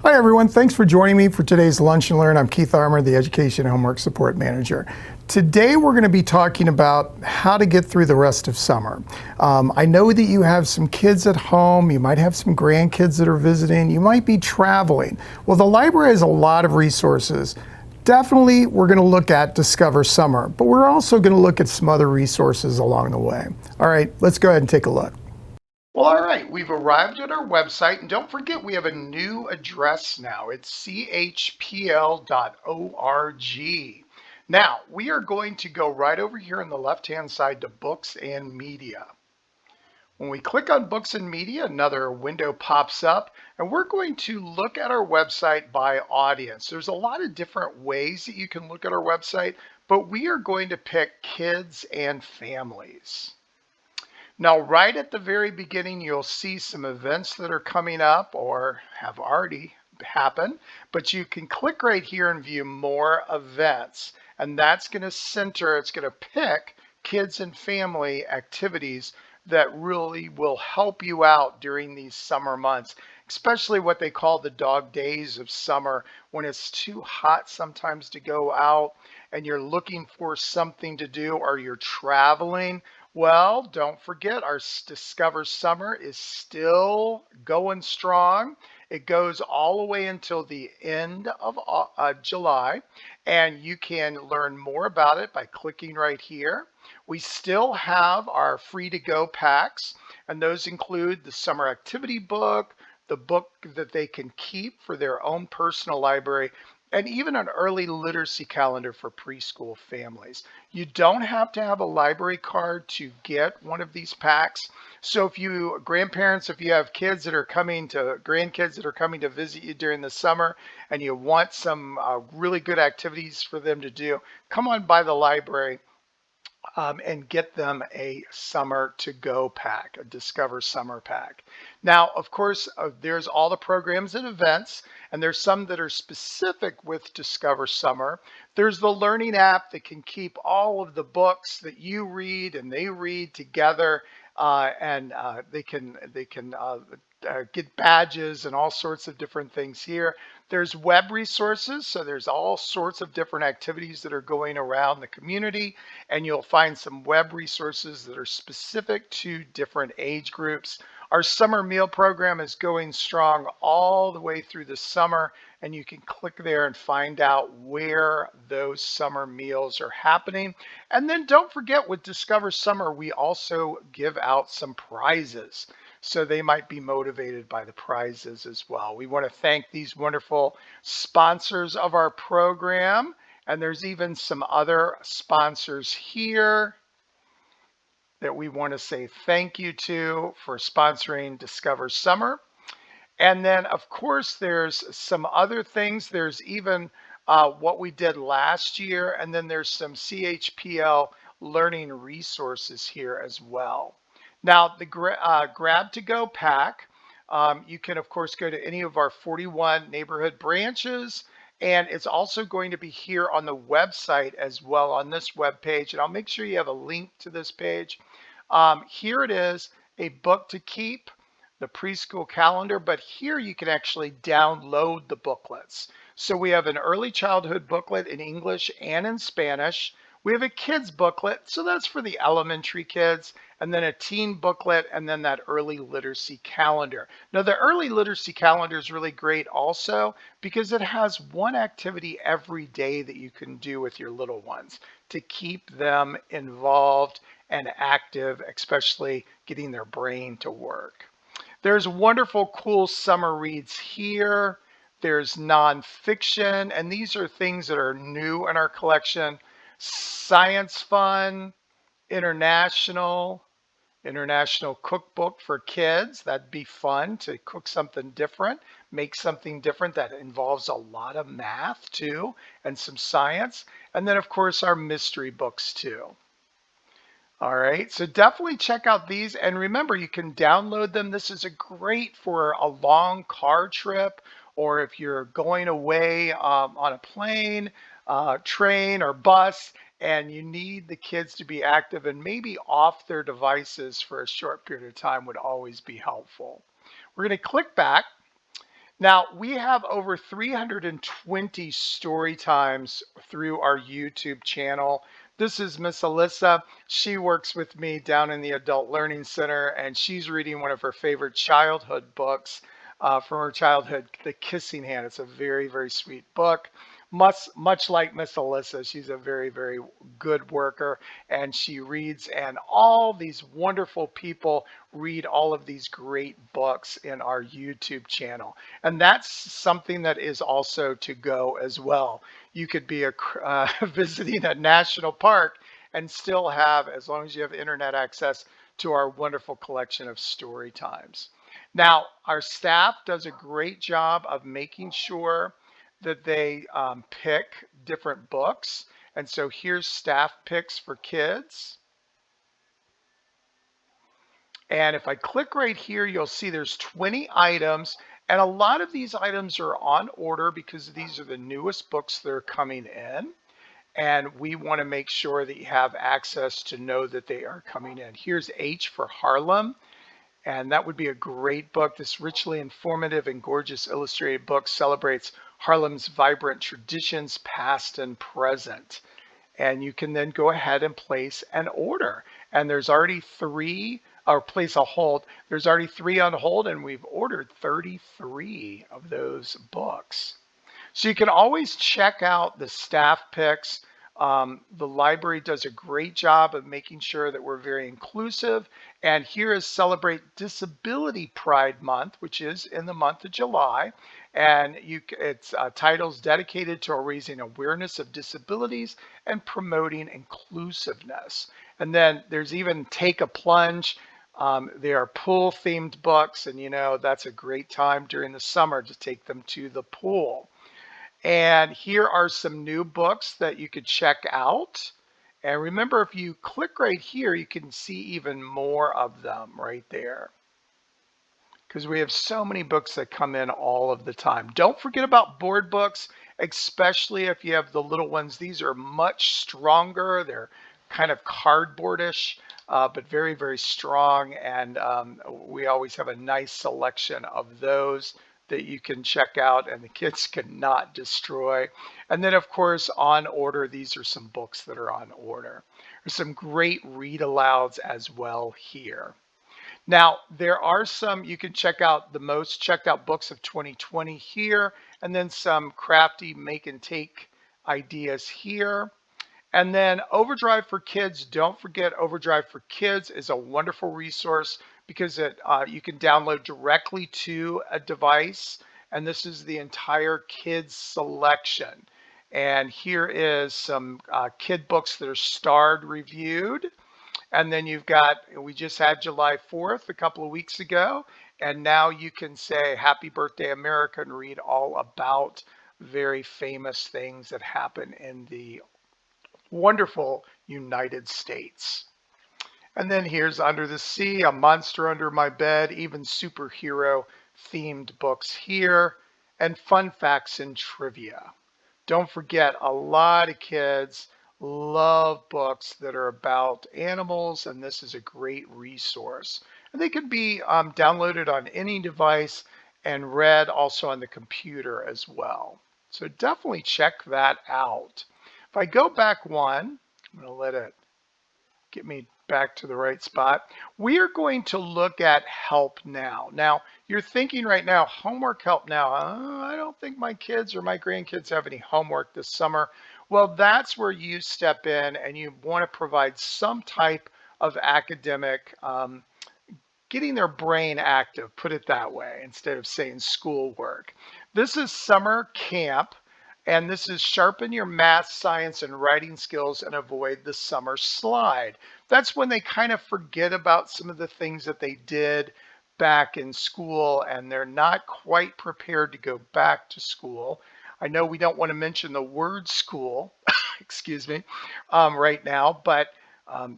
Hi everyone, thanks for joining me for today's Lunch and Learn. I'm Keith Armour, the Education Homework Support Manager. Today we're going to be talking about how to get through the rest of summer. I know that you have some kids at home, you might have some grandkids that are visiting, you might be traveling. Well, the library has a lot of resources. Definitely we're going to look at Discover Summer, but we're also going to look at some other resources along the way. All right, let's go ahead and take a look. Well, all right, we've arrived at our website, and don't forget we have a new address now. It's chpl.org. Now, we are going to go right over here on the left-hand side to Books and Media. When we click on Books and Media, another window pops up, and we're going to look at our website by audience. There's a lot of different ways that you can look at our website, but we are going to pick kids and families. Now, right at the very beginning, you'll see some events that are coming up or have already happened, but you can click right here and view more events. And that's going to it's going to pick kids and family activities that really will help you out during these summer months, especially what they call the dog days of summer, when it's too hot sometimes to go out and you're looking for something to do or you're traveling. Well, don't forget our Discover Summer is still going strong. It goes all the way until the end of July, and you can learn more about it by clicking right here. We still have our free to go packs, and those include the summer activity book, the book that they can keep for their own personal library, and even an early literacy calendar for preschool families. You don't have to have a library card to get one of these packs. So if you grandparents, if you have grandkids that are coming to visit you during the summer and you want some really good activities for them to do, come on by the library and get them a summer to go pack, a Discover Summer pack. Now, of course, there's all the programs and events, and there's some that are specific with Discover Summer. There's the learning app that can keep all of the books that you read and they read together, and they can get badges and all sorts of different things here. There's web resources, so there's all sorts of different activities that are going around the community, and you'll find some web resources that are specific to different age groups. Our summer meal program is going strong all the way through the summer, and you can click there and find out where those summer meals are happening. And then don't forget, with Discover Summer, we also give out some prizes. So they might be motivated by the prizes as well. We want to thank these wonderful sponsors of our program. And there's even some other sponsors here that we want to say thank you to for sponsoring Discover Summer. And then, of course, there's some other things. There's even what we did last year, and then there's some CHPL learning resources here as well. Now, the Grab to Go pack, you can, of course, go to any of our 41 neighborhood branches, and it's also going to be here on the website as well on this web page. And I'll make sure you have a link to this page. Here it is, a book to keep, the preschool calendar, but here you can actually download the booklets. So we have an early childhood booklet in English and in Spanish. We have a kids booklet, so that's for the elementary kids, and then a teen booklet, and then that early literacy calendar. Now, the early literacy calendar is really great also because it has one activity every day that you can do with your little ones to keep them involved and active, especially getting their brain to work. There's wonderful, cool summer reads here. There's nonfiction, and these are things that are new in our collection. Science fun, international cookbook for kids. That'd be fun to cook something different, make something different that involves a lot of math too, and some science. And then, of course, our mystery books too. All right, so definitely check out these, and remember, you can download them. This is great for a long car trip, or if you're going away on a plane, train, or bus, and you need the kids to be active and maybe off their devices for a short period of time would always be helpful. We're going to click back, Now, we have over 320 story times through our YouTube channel. This is Miss Alyssa. She works with me down in the Adult Learning Center, and she's reading one of her favorite childhood books from her childhood, The Kissing Hand. It's a very, very sweet book. Much like Miss Alyssa, she's a very, very good worker, and she reads, and all these wonderful people read all of these great books in our YouTube channel. And that's something that is also to go as well. You could be visiting a national park and still have, as long as you have internet access, to our wonderful collection of story times. Now, our staff does a great job of making sure that they pick different books. And so here's staff picks for kids. And if I click right here, you'll see there's 20 items. And a lot of these items are on order because these are the newest books that are coming in. And we want to make sure that you have access to know that they are coming in. Here's H for Harlem. And that would be a great book. This richly informative and gorgeous illustrated book celebrates Harlem's vibrant traditions, past and present. And you can then go ahead and place an order. And there's already three, or place a hold. There's already three on hold, and we've ordered 33 of those books. So you can always check out the staff picks. The library does a great job of making sure that we're very inclusive. And here is Celebrate Disability Pride Month, which is in the month of July. And it's titles dedicated to raising awareness of disabilities and promoting inclusiveness. And then there's even Take a Plunge. They are pool themed books, and that's a great time during the summer to take them to the pool. And here are some new books that you could check out. And remember, if you click right here, you can see even more of them right there, because we have so many books that come in all of the time. Don't forget about board books, especially if you have the little ones. These are much stronger. They're kind of cardboardish, but very, very strong. And we always have a nice selection of those that you can check out and the kids cannot destroy. And then, of course, on order, these are some books that are on order. There's some great read alouds as well here. Now, there are some, you can check out the most checked out books of 2020 here, and then some crafty make and take ideas here. And then Overdrive for Kids, don't forget Overdrive for Kids is a wonderful resource because you can download directly to a device. And this is the entire kids selection. And here is some kid books that are starred reviewed. And then you've got, we just had July 4th a couple of weeks ago. And now you can say Happy Birthday America and read all about very famous things that happen in the wonderful United States. And then here's Under the Sea, A Monster Under My Bed, even superhero themed books here, and fun facts and trivia. Don't forget, a lot of kids love books that are about animals, and this is a great resource. And they can be downloaded on any device and read also on the computer as well. So definitely check that out. If I go back one, I'm going to let it get me back to the right spot. We are going to look at help now. Now, you're thinking right now, homework help now. I don't think my kids or my grandkids have any homework this summer. Well, that's where you step in and you want to provide some type of academic, getting their brain active, put it that way, instead of saying schoolwork. This is summer camp. And this is sharpen your math, science, and writing skills and avoid the summer slide. That's when they kind of forget about some of the things that they did back in school and they're not quite prepared to go back to school. I know we don't want to mention the word school, excuse me, right now, but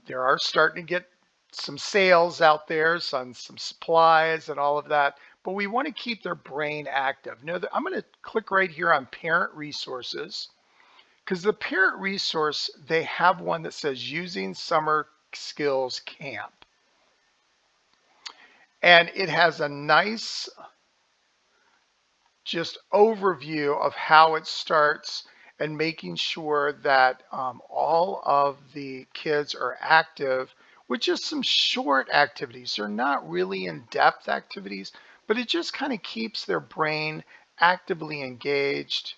there are starting to get some sales out there on some supplies and all of that. But we want to keep their brain active. Now, I'm going to click right here on Parent Resources, because the Parent Resource, they have one that says Using Summer Skills Camp. And it has a nice just overview of how it starts and making sure that all of the kids are active with just some short activities. They're not really in-depth activities, but it just kind of keeps their brain actively engaged.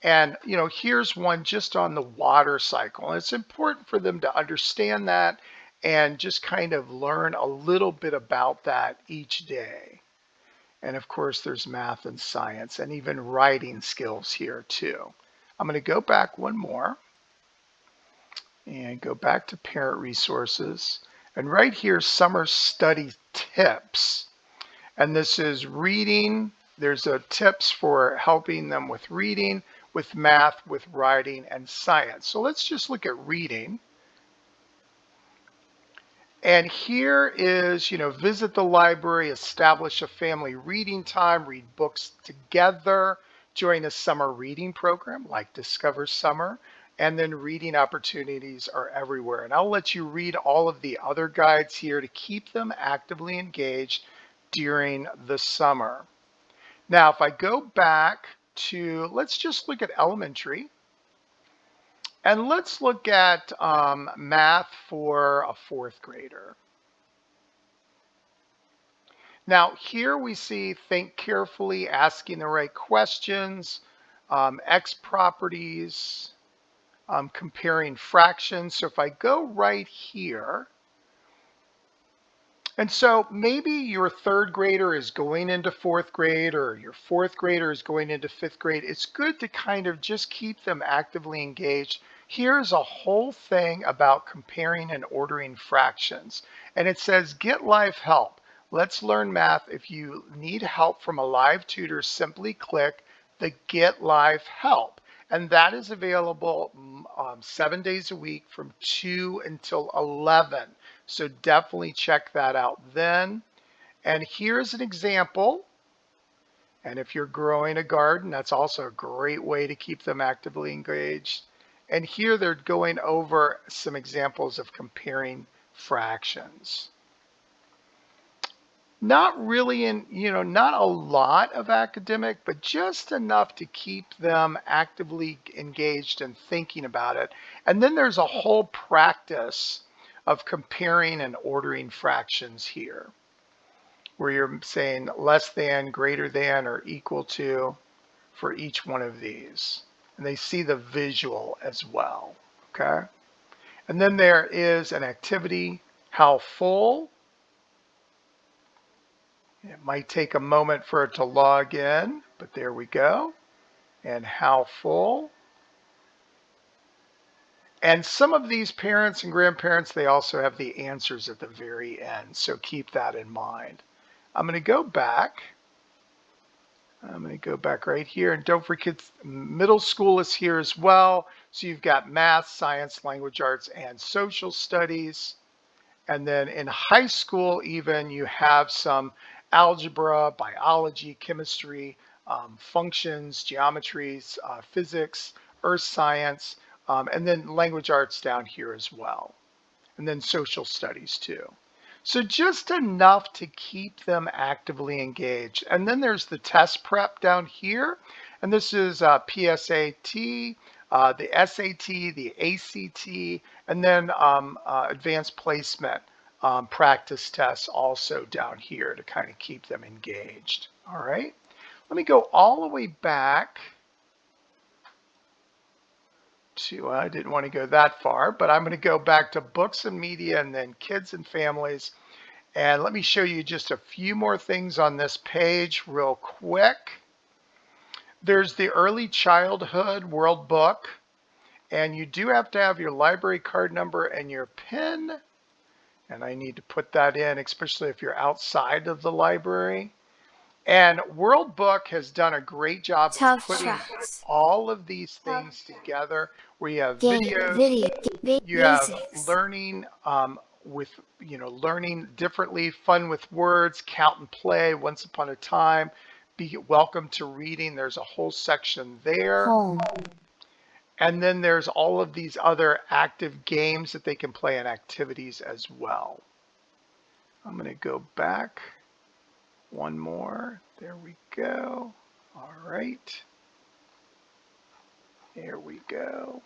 And, here's one just on the water cycle. And it's important for them to understand that and just kind of learn a little bit about that each day. And of course, there's math and science and even writing skills here too. I'm going to go back one more and go back to parent resources. And right here, summer study tips. And this is reading. There's a tips for helping them with reading, with math, with writing, and science. So let's just look at reading. And here is, visit the library, establish a family reading time, read books together, join a summer reading program like Discover Summer, and then reading opportunities are everywhere. And I'll let you read all of the other guides here to keep them actively engaged during the summer. Now, if I go back to, let's just look at elementary. And let's look at math for a fourth grader. Now, here we see think carefully, asking the right questions, X properties, comparing fractions. So if I go right here, and so maybe your third grader is going into fourth grade or your fourth grader is going into fifth grade. It's good to kind of just keep them actively engaged. Here's a whole thing about comparing and ordering fractions. And it says, get live help. Let's learn math. If you need help from a live tutor, simply click the Get Live Help. And that is available 7 days a week from 2 until 11. So definitely check that out then. And here's an example. And if you're growing a garden, that's also a great way to keep them actively engaged. And here they're going over some examples of comparing fractions. Not really not a lot of academic, but just enough to keep them actively engaged and thinking about it. And then there's a whole practice of comparing and ordering fractions here, where you're saying less than, greater than, or equal to for each one of these. And they see the visual as well, okay? And then there is an activity, how full. It might take a moment for it to log in, but there we go. And how full. And some of these parents and grandparents, they also have the answers at the very end. So keep that in mind. I'm going to go back. I'm going to go back right here. And don't forget, middle school is here as well. So you've got math, science, language arts, and social studies. And then in high school, even, you have some algebra, biology, chemistry, functions, geometries, physics, earth science, and then language arts down here as well. And then social studies too. So just enough to keep them actively engaged. And then there's the test prep down here. And this is PSAT, the SAT, the ACT, and then advanced placement practice tests also down here to kind of keep them engaged. All right, let me go all the way back to, I didn't want to go that far, but I'm going to go back to books and media and then kids and families. And let me show you just a few more things on this page real quick. There's the early childhood world book. And you do have to have your library card number and your PIN. And I need to put that in, especially if you're outside of the library. And World Book has done a great job of putting all of these things together, where you have videos, you have learning learning differently, fun with words, count and play, once upon a time, be welcome to reading. There's a whole section there. And then there's all of these other active games that they can play and activities as well. I'm going to go back one more. There we go. All right. There we go.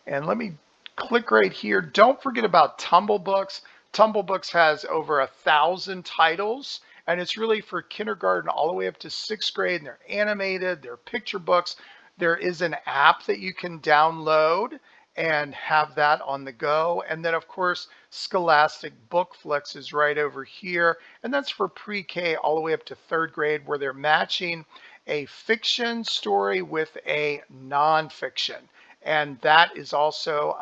And let me click right here. Don't forget about Tumble Books. Tumble Books has over 1,000 titles, and it's really for kindergarten all the way up to 6th grade. And they're animated, they're picture books. There is an app that you can download and have that on the go. And then, of course, Scholastic Bookflix is right over here. And that's for pre-K all the way up to 3rd grade, where they're matching a fiction story with a nonfiction. And that is also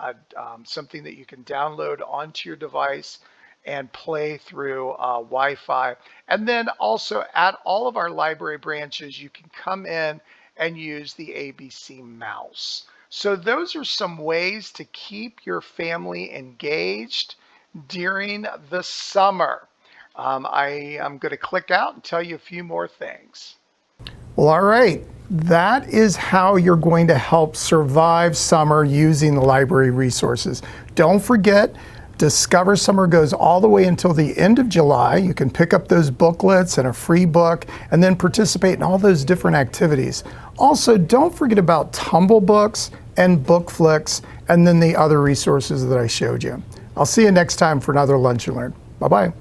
something that you can download onto your device and play through Wi-Fi. And then also at all of our library branches, you can come in and use the ABC mouse. So those are some ways to keep your family engaged during the summer. I am going to click out and tell you a few more things. Well, all right. That is how you're going to help survive summer using the library resources. Don't forget, Discover Summer goes all the way until the end of July. You can pick up those booklets and a free book and then participate in all those different activities. Also, don't forget about Tumble Books and Bookflix and then the other resources that I showed you. I'll see you next time for another Lunch and Learn. Bye-bye.